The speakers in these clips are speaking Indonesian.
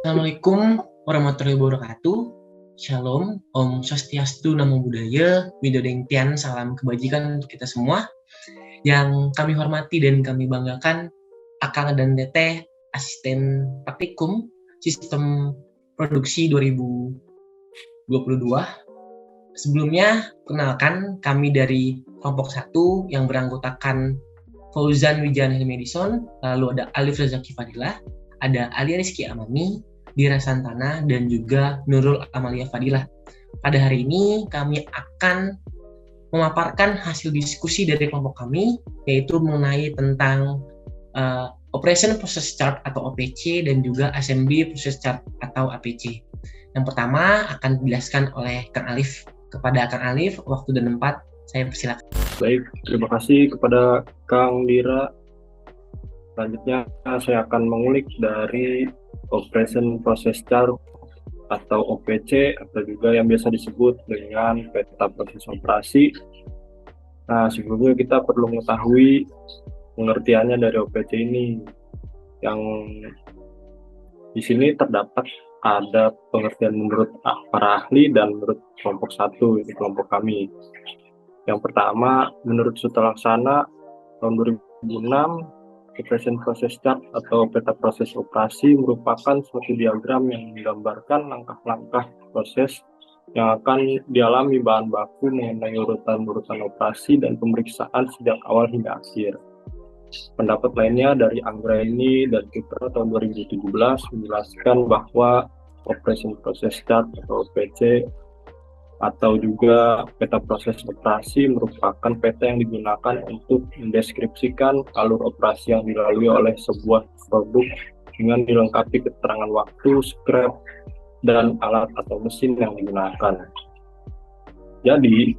Assalamualaikum warahmatullahi wabarakatuh. Shalom, Om Swastiastu, Namo Buddhaya, Widodengtian, salam kebajikan untuk kita semua. Yang kami hormati dan kami banggakan, Akang dan Teteh, asisten praktikum sistem produksi 2022. Sebelumnya, kenalkan kami dari kelompok 1 yang beranggotakan Fauzan Wijaya Madison, lalu ada Alif Rezaki Fadilah, ada Alia Rizky Amami, Dira Santana, dan juga Nurul Amalia Fadilah. Pada hari ini kami akan memaparkan hasil diskusi dari kelompok kami, yaitu mengenai tentang Operation Process Chart atau OPC dan juga Assembly Process Chart atau APC. Yang pertama akan dijelaskan oleh Kang Alif. Kepada Kang Alif, waktu dan tempat saya persilakan. Baik, terima kasih kepada Kang Dira. Selanjutnya saya akan mengulik dari Operation Process Chart atau OPC, atau juga yang biasa disebut dengan peta proses operasi. Nah, sebelumnya kita perlu mengetahui pengertiannya dari OPC ini. Yang di sini terdapat ada pengertian menurut para ahli dan menurut kelompok 1, yaitu kelompok kami. Yang pertama, menurut Sutta Laksana tahun 2006, Operation Process Chart atau peta proses operasi merupakan suatu diagram yang menggambarkan langkah-langkah proses yang akan dialami bahan baku mengenai urutan-urutan operasi dan pemeriksaan sejak awal hingga akhir. Pendapat lainnya dari Anggraini dan Cooper tahun 2017 menjelaskan bahwa Operation Process Chart atau OPC atau juga peta proses operasi merupakan peta yang digunakan untuk mendeskripsikan alur operasi yang dilalui oleh sebuah produk dengan dilengkapi keterangan waktu, scrap, dan alat atau mesin yang digunakan. Jadi,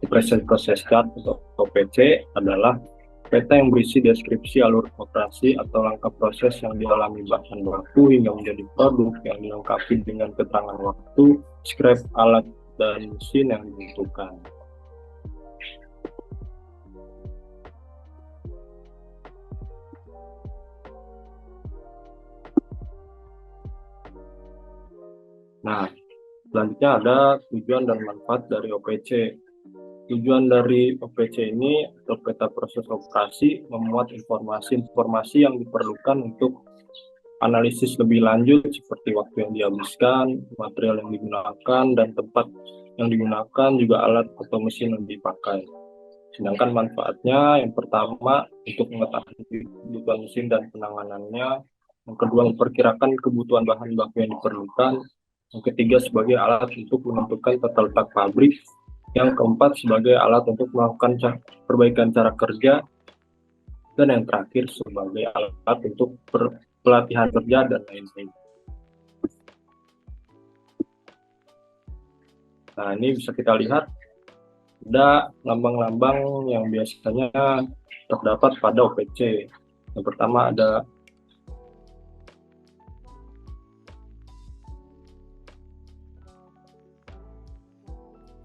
Operation Process Chart atau OPC adalah peta yang berisi deskripsi alur operasi atau langkah proses yang dialami bahan baku hingga menjadi produk yang dilengkapi dengan keterangan waktu, scrap, alat, dan mesin yang dibutuhkan. Nah, selanjutnya ada tujuan dan manfaat dari OPC. Tujuan dari OPC ini atau peta proses operasi memuat informasi-informasi yang diperlukan untuk analisis lebih lanjut seperti waktu yang dihabiskan, material yang digunakan, dan tempat yang digunakan, juga alat atau mesin yang dipakai. Sedangkan manfaatnya yang pertama untuk mengetahui kebutuhan mesin dan penanganannya, yang kedua memperkirakan kebutuhan bahan baku yang diperlukan, yang ketiga sebagai alat untuk menentukan tata letak pabrik, yang keempat sebagai alat untuk melakukan perbaikan cara kerja, dan yang terakhir sebagai alat untuk pelatihan kerja dan lain-lain. Nah, ini bisa kita lihat ada lambang-lambang yang biasanya terdapat pada OPC. Yang pertama ada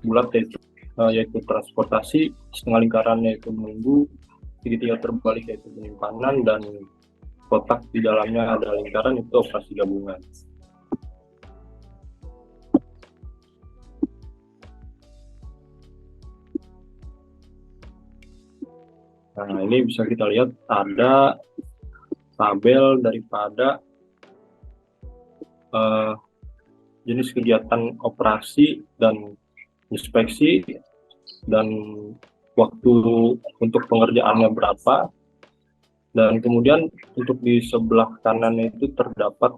bulat yaitu transportasi, setengah lingkarannya itu menunggu, segitiga terbalik yaitu penyimpanan, dan kotak di dalamnya ada lingkaran itu operasi gabungan. Nah, ini bisa kita lihat ada tabel daripada jenis kegiatan operasi dan inspeksi dan waktu untuk pengerjaannya berapa, dan kemudian untuk di sebelah kanan itu terdapat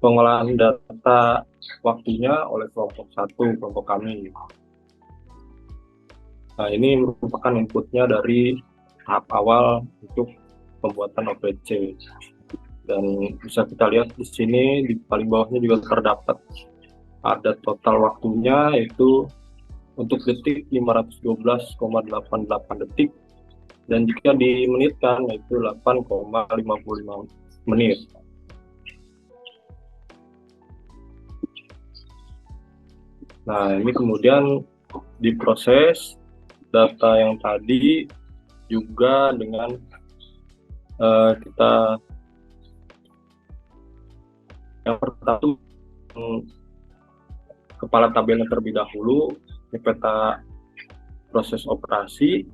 pengolahan data waktunya oleh kelompok 1, kelompok kami. Nah, ini merupakan inputnya dari tahap awal untuk pembuatan OPC, dan bisa kita lihat di sini di paling bawahnya juga terdapat ada total waktunya, yaitu untuk detik 512,88 detik, dan jika dimenitkan yaitu 8,55 menit. Nah, ini kemudian diproses data yang tadi juga dengan kita Yang pertama itu kepala tabelnya terlebih dahulu, ini peta proses operasi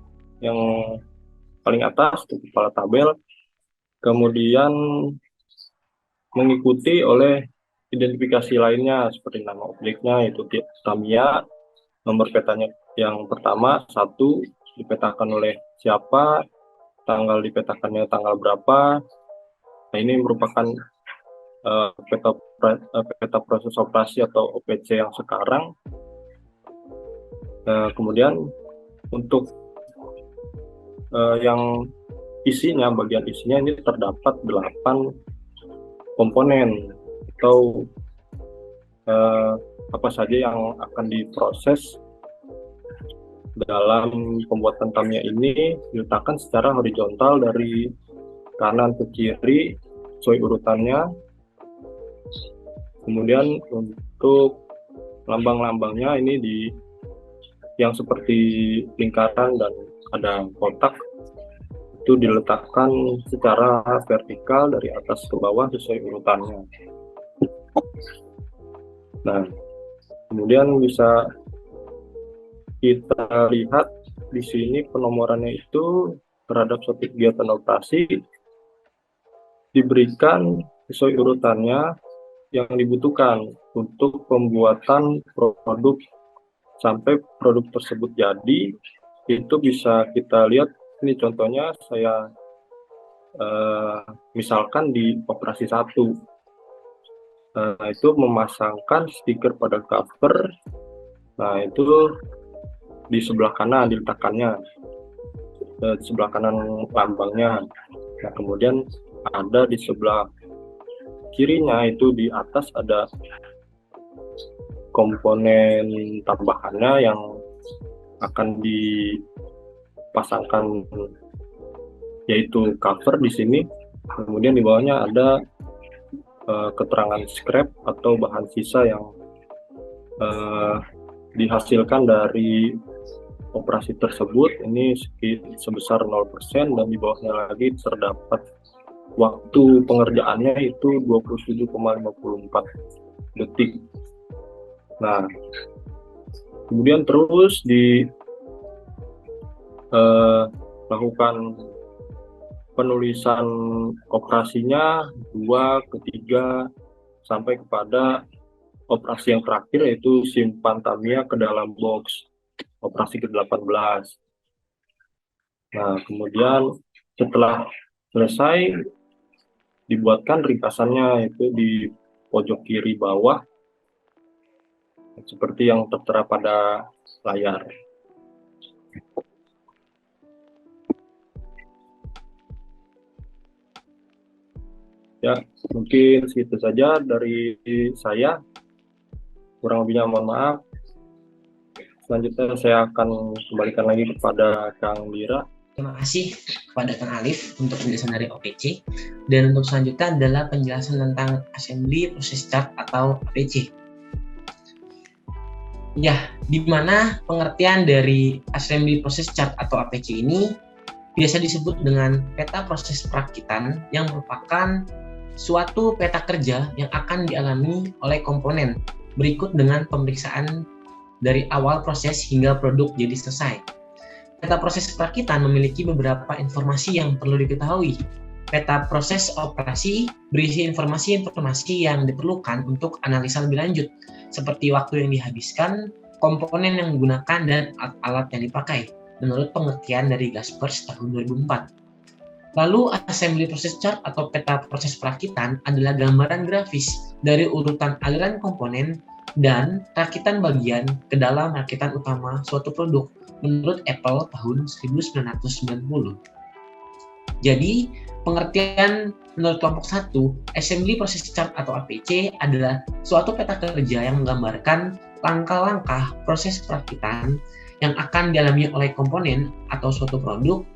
yang paling atas itu kepala tabel, kemudian mengikuti oleh identifikasi lainnya seperti nama objeknya itu Tamiya, nomor petanya yang pertama 1 dipetakan oleh siapa, tanggal dipetakannya tanggal berapa. Nah, ini merupakan peta proses operasi atau OPC yang sekarang. Kemudian untuk yang isinya, bagian isinya ini terdapat 8 komponen atau apa saja yang akan diproses dalam pembuatan Tamiya ini diletakkan secara horizontal dari kanan ke kiri sesuai urutannya. Kemudian untuk lambang-lambangnya ini yang seperti lingkaran dan ada kotak itu diletakkan secara vertikal dari atas ke bawah sesuai urutannya. Nah, kemudian bisa kita lihat di sini penomorannya itu terhadap suatu kegiatan operasi diberikan sesuai urutannya yang dibutuhkan untuk pembuatan produk sampai produk tersebut jadi. Itu bisa kita lihat ini contohnya saya misalkan di operasi 1 itu memasangkan stiker pada cover. Nah, itu di sebelah kanan diletakkannya, di sebelah kanan lambangnya. Nah, kemudian ada di sebelah kirinya itu di atas ada komponen tambahannya yang akan dipasangkan, yaitu cover di sini. Kemudian di bawahnya ada keterangan scrap atau bahan sisa yang dihasilkan dari operasi tersebut. Ini sebesar 0% dan di bawahnya lagi terdapat waktu pengerjaannya itu 27,54 detik. Nah, kemudian terus lakukan penulisan operasinya 2, ketiga sampai kepada operasi yang terakhir, yaitu simpan Tamiya ke dalam box, operasi ke-18. Nah, kemudian setelah selesai dibuatkan ringkasannya, yaitu di pojok kiri bawah seperti yang tertera pada layar. Ya, mungkin segitu saja dari saya. Kurang lebihnya mohon maaf. Selanjutnya saya akan kembalikan lagi kepada Kang Dira. Terima kasih kepada Kang Alif untuk penjelasan dari OPC. Dan untuk selanjutnya adalah penjelasan tentang Assembly Process Chart atau APC. Ya, di mana pengertian dari Assembly Process Chart atau APC ini biasa disebut dengan peta proses perakitan yang merupakan suatu peta kerja yang akan dialami oleh komponen berikut dengan pemeriksaan dari awal proses hingga produk jadi selesai. Peta proses perakitan memiliki beberapa informasi yang perlu diketahui. Peta proses operasi berisi informasi-informasi yang diperlukan untuk analisa lebih lanjut, seperti waktu yang dihabiskan, komponen yang digunakan, dan alat-alat yang dipakai, menurut pengertian dari Gaspers tahun 2004. Lalu, Assembly Process Chart atau peta proses perakitan adalah gambaran grafis dari urutan aliran komponen dan rakitan bagian ke dalam rakitan utama suatu produk menurut Apple tahun 1990. Jadi, pengertian menurut kelompok 1, Assembly Process Chart atau APC adalah suatu peta kerja yang menggambarkan langkah-langkah proses perakitan yang akan dialami oleh komponen atau suatu produk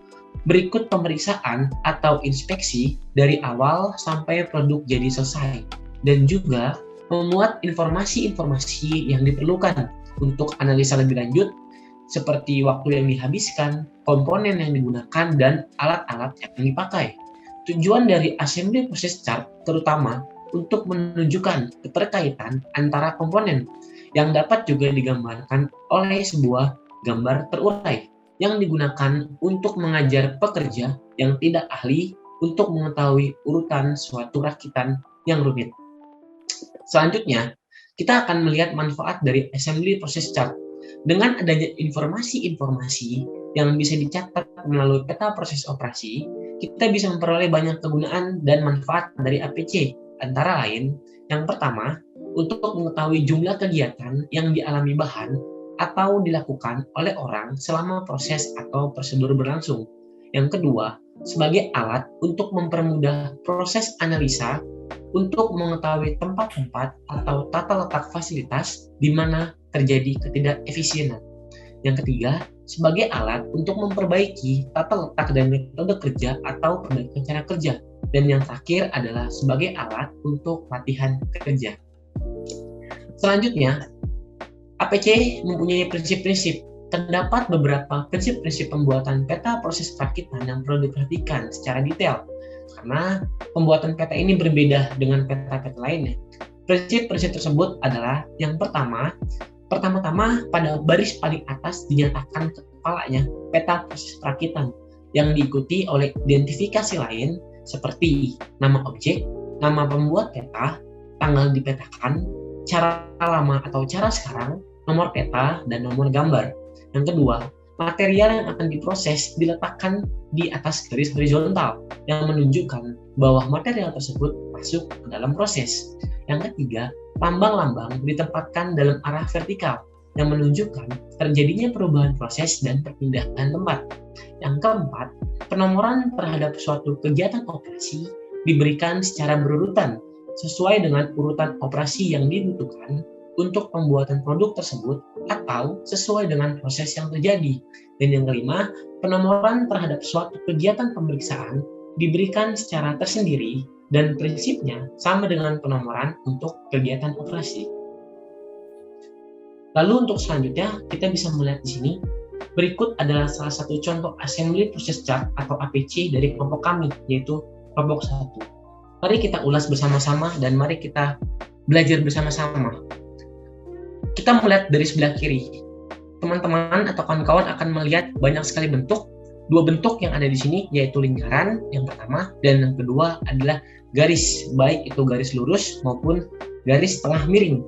berikut pemeriksaan atau inspeksi dari awal sampai produk jadi selesai, dan juga memuat informasi-informasi yang diperlukan untuk analisa lebih lanjut seperti waktu yang dihabiskan, komponen yang digunakan, dan alat-alat yang dipakai. Tujuan dari Assembly Process Chart terutama untuk menunjukkan keterkaitan antara komponen yang dapat juga digambarkan oleh sebuah gambar terurai yang digunakan untuk mengajar pekerja yang tidak ahli untuk mengetahui urutan suatu rakitan yang rumit. Selanjutnya, kita akan melihat manfaat dari assembly process chart. Dengan adanya informasi-informasi yang bisa dicatat melalui peta proses operasi, kita bisa memperoleh banyak kegunaan dan manfaat dari APC. Antara lain, yang pertama, untuk mengetahui jumlah kegiatan yang dialami bahan atau dilakukan oleh orang selama proses atau prosedur berlangsung. Yang kedua, sebagai alat untuk mempermudah proses analisa untuk mengetahui tempat-tempat atau tata letak fasilitas di mana terjadi ketidakefisienan. Yang ketiga, sebagai alat untuk memperbaiki tata letak dan metode kerja atau perbaikan cara kerja. Dan yang terakhir adalah sebagai alat untuk latihan kerja. Selanjutnya, APC mempunyai prinsip-prinsip. Terdapat beberapa prinsip-prinsip pembuatan peta proses perakitan yang perlu diperhatikan secara detail, karena pembuatan peta ini berbeda dengan peta-peta lainnya. Prinsip-prinsip tersebut adalah yang pertama-tama pada baris paling atas dinyatakan kepalanya peta proses perakitan yang diikuti oleh identifikasi lain seperti nama objek, nama pembuat peta, tanggal dipetakan, cara lama atau cara sekarang, nomor peta, dan nomor gambar. Yang kedua, material yang akan diproses diletakkan di atas garis horizontal yang menunjukkan bahwa material tersebut masuk ke dalam proses. Yang ketiga, lambang-lambang ditempatkan dalam arah vertikal yang menunjukkan terjadinya perubahan proses dan perpindahan tempat. Yang keempat, penomoran terhadap suatu kegiatan operasi diberikan secara berurutan sesuai dengan urutan operasi yang dibutuhkan untuk pembuatan produk tersebut atau sesuai dengan proses yang terjadi. Dan yang kelima, penomoran terhadap suatu kegiatan pemeriksaan diberikan secara tersendiri dan prinsipnya sama dengan penomoran untuk kegiatan operasi. Lalu untuk selanjutnya kita bisa melihat di sini, berikut adalah salah satu contoh assembly process chart atau APC dari kelompok kami, yaitu kelompok 1. Mari kita ulas bersama-sama dan mari kita belajar bersama-sama. Kita melihat dari sebelah kiri. Teman-teman atau kawan-kawan akan melihat banyak sekali bentuk. Dua bentuk yang ada di sini yaitu lingkaran yang pertama dan yang kedua adalah garis, baik itu garis lurus maupun garis tengah miring.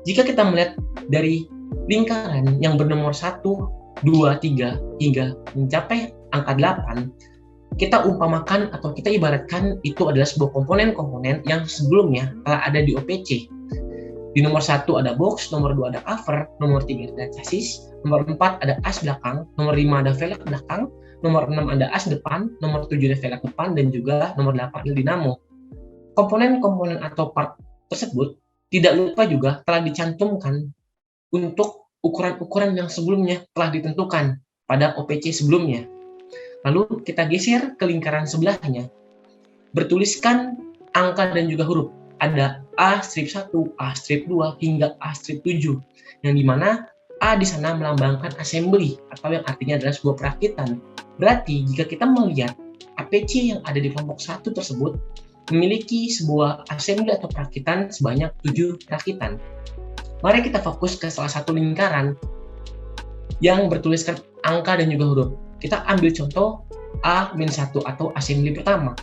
Jika kita melihat dari lingkaran yang bernomor 1, 2, 3 hingga mencapai angka 8, kita umpamakan atau kita ibaratkan itu adalah sebuah komponen-komponen yang sebelumnya telah ada di OPC. Di nomor 1 ada box, nomor 2 ada cover, nomor 3 ada chassis, nomor 4 ada as belakang, nomor 5 ada velg belakang, nomor 6 ada as depan, nomor 7 ada velg depan, dan juga nomor 8 ada dinamo. Komponen-komponen atau part tersebut tidak lupa juga telah dicantumkan untuk ukuran-ukuran yang sebelumnya telah ditentukan pada OPC sebelumnya. Lalu kita geser ke lingkaran sebelahnya, bertuliskan angka dan juga huruf. Ada A-1, A-2 hingga A-7, yang dimana A di sana melambangkan assembly atau yang artinya adalah sebuah perakitan. Berarti jika kita melihat APC yang ada di kelompok 1 tersebut memiliki sebuah assembly atau perakitan sebanyak 7 perakitan. Mari kita fokus ke salah satu lingkaran yang bertuliskan angka dan juga huruf. Kita ambil contoh A-1 atau assembly pertama.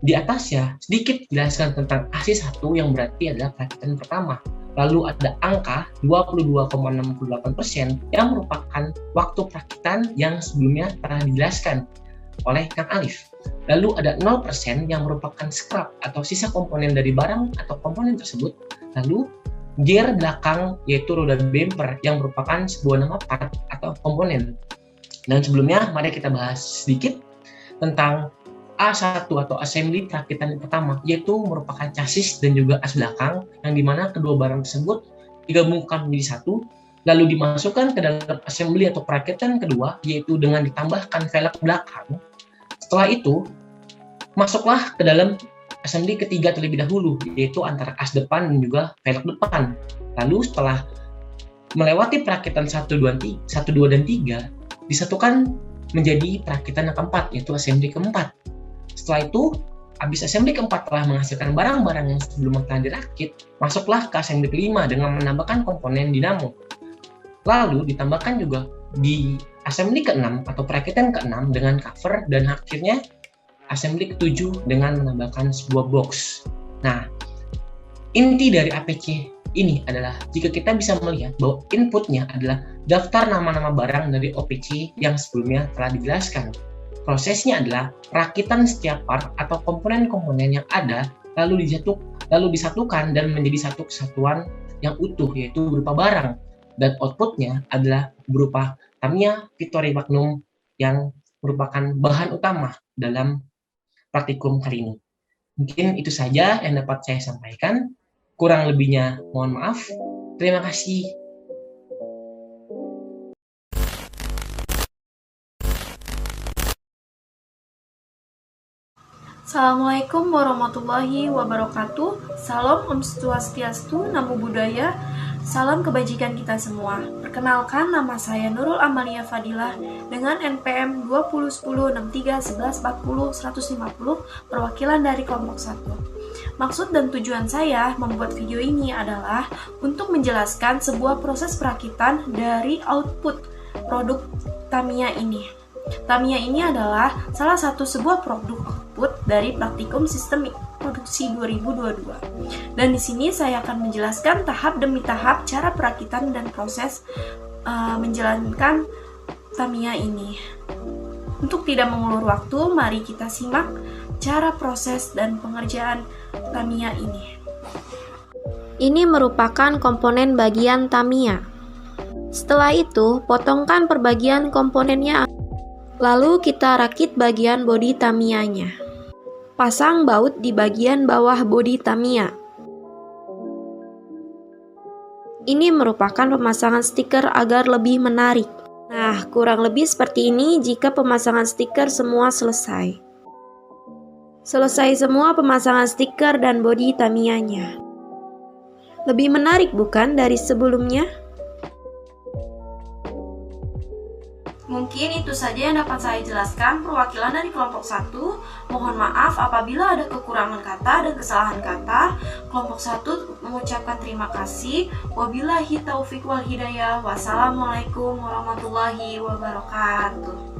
Di atasnya sedikit dijelaskan tentang AC1 yang berarti adalah perakitan pertama. Lalu ada angka 22,68% yang merupakan waktu perakitan yang sebelumnya telah dijelaskan oleh Kang Alif. Lalu ada 0% yang merupakan scrap atau sisa komponen dari barang atau komponen tersebut. Lalu gear belakang yaitu roda bumper yang merupakan sebuah nama part atau komponen. Dan sebelumnya mari kita bahas sedikit tentang A1 atau assembly perakitan yang pertama, yaitu merupakan chassis dan juga as belakang, yang dimana kedua barang tersebut digabungkan menjadi satu, lalu dimasukkan ke dalam assembly atau perakitan kedua, yaitu dengan ditambahkan velg belakang. Setelah itu, masuklah ke dalam assembly ketiga terlebih dahulu, yaitu antara as depan dan juga velg depan. Lalu setelah melewati perakitan 1, 2, dan 3, disatukan menjadi perakitan yang keempat, yaitu assembly keempat. Setelah itu, habis assembly keempat telah menghasilkan barang-barang yang sebelumnya telah dirakit, masuklah ke assembly kelima dengan menambahkan komponen dinamo. Lalu ditambahkan juga di assembly ke-6 atau perakitan ke-6 dengan cover, dan akhirnya assembly ke-7 dengan menambahkan sebuah box. Nah, inti dari APC ini adalah jika kita bisa melihat bahwa inputnya adalah daftar nama-nama barang dari OPC yang sebelumnya telah dijelaskan. Prosesnya adalah perakitan setiap part atau komponen-komponen yang ada lalu disatukan dan menjadi satu kesatuan yang utuh, yaitu berupa barang. Dan outputnya adalah berupa Tamiya Victory Magnum yang merupakan bahan utama dalam praktikum kali ini. Mungkin itu saja yang dapat saya sampaikan. Kurang lebihnya mohon maaf. Terima kasih. Assalamualaikum warahmatullahi wabarakatuh. Salam Om Swastiastu, Namo Buddhaya. Salam kebajikan kita semua. Perkenalkan, nama saya Nurul Amalia Fadilah dengan NPM 2010631140 perwakilan dari kelompok 1. Maksud dan tujuan saya membuat video ini adalah untuk menjelaskan sebuah proses perakitan dari output produk Tamiya ini. Tamiya ini adalah salah satu sebuah produk output dari praktikum sistem produksi 2022. Dan di sini saya akan menjelaskan tahap demi tahap cara perakitan dan proses menjalankan Tamiya ini. Untuk tidak mengulur waktu, mari kita simak cara proses dan pengerjaan Tamiya ini. Ini merupakan komponen bagian Tamiya. Setelah itu, potongkan per bagian komponennya. Lalu kita rakit bagian bodi Tamiyanya. Pasang baut di bagian bawah bodi Tamiya. Ini merupakan pemasangan stiker agar lebih menarik. Nah, kurang lebih seperti ini jika pemasangan stiker semua selesai. Selesai semua pemasangan stiker dan bodi Tamiyanya. Lebih menarik bukan dari sebelumnya? Mungkin itu saja yang dapat saya jelaskan perwakilan dari kelompok 1. Mohon maaf apabila ada kekurangan kata dan kesalahan kata. Kelompok 1 mengucapkan terima kasih. Wabillahi taufiq wal hidayah. Wassalamualaikum warahmatullahi wabarakatuh.